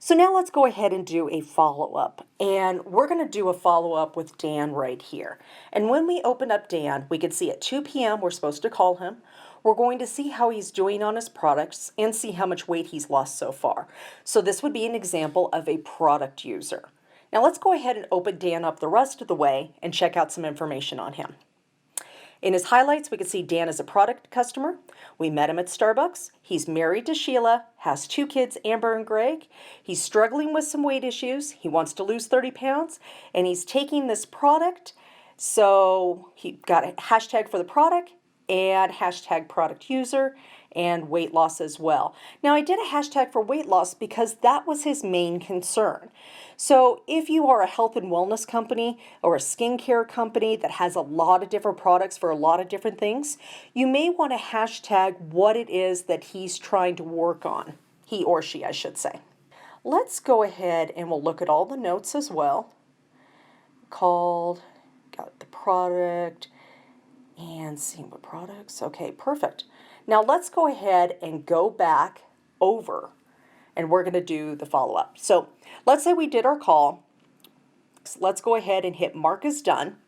So now let's go ahead and do a follow-up. And we're going to do a follow-up with Dan right here. And when we open up Dan, we can see at 2 p.m. we're supposed to call him. We're going to see how he's doing on his products and see how much weight he's lost so far. So this would be an example of a product user. Now let's go ahead and open Dan up the rest of the way and check out some information on him. In his highlights, we can see Dan is a product customer. We met him at Starbucks. He's married to Sheila, has 2 kids, Amber and Greg. He's struggling with some weight issues. He wants to lose 30 pounds, and he's taking this product. So he got a hashtag for the product and hashtag product user and weight loss as well. Now I did a hashtag for weight loss because that was his main concern. So if you are a health and wellness company or a skincare company that has a lot of different products for a lot of different things, you may want to hashtag what it is that he's trying to work on. He or she, I should say. Let's go ahead and we'll look at all the notes as well. Called, got the product, and seeing what products. Okay, perfect. Now let's go ahead and go back over and we're going to do the follow-up. So let's say we did our call. Let's go ahead and hit mark as done.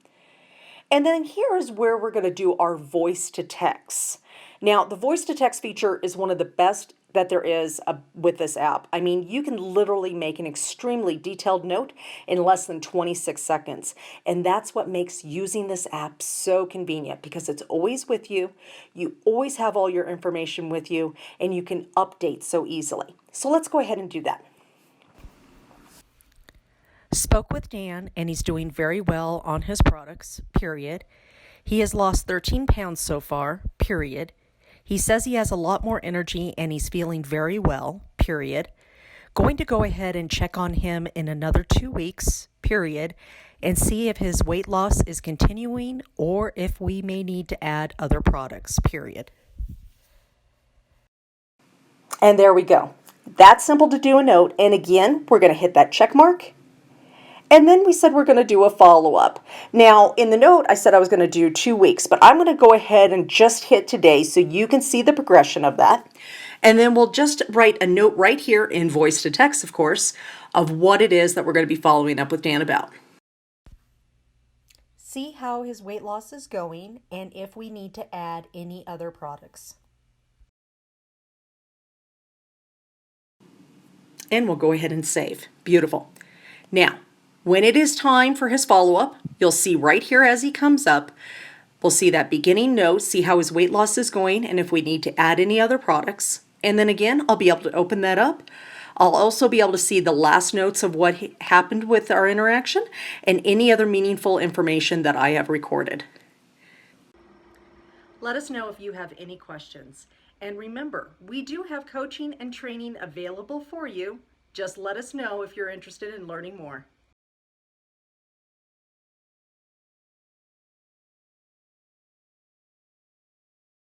And then here is where we're going to do our voice to text. Now the voice to text feature is one of the best that there is with this app. I mean, you can literally make an extremely detailed note in less than 26 seconds. And that's what makes using this app so convenient because it's always with you. You always have all your information with you and you can update so easily. So let's go ahead and do that. Spoke with Dan and he's doing very well on his products, period. He has lost 13 pounds so far, period. He says he has a lot more energy and he's feeling very well, period. Going to go ahead and check on him in another 2 weeks, period, and see if his weight loss is continuing or if we may need to add other products, period. And there we go. That's simple to do a note. And again, we're going to hit that check mark. And then we said we're going to do a follow-up. Now, in the note, I said I was going to do 2 weeks, but I'm going to go ahead and just hit today so you can see the progression of that. And then we'll just write a note right here in voice to text, of course, of what it is that we're going to be following up with Dan about. See how his weight loss is going and if we need to add any other products. And we'll go ahead and save. Beautiful. Now, when it is time for his follow-up, you'll see right here as he comes up, we'll see that beginning note, see how his weight loss is going, and if we need to add any other products. And then again, I'll be able to open that up. I'll also be able to see the last notes of what happened with our interaction and any other meaningful information that I have recorded. Let us know if you have any questions. And remember, we do have coaching and training available for you. Just let us know if you're interested in learning more.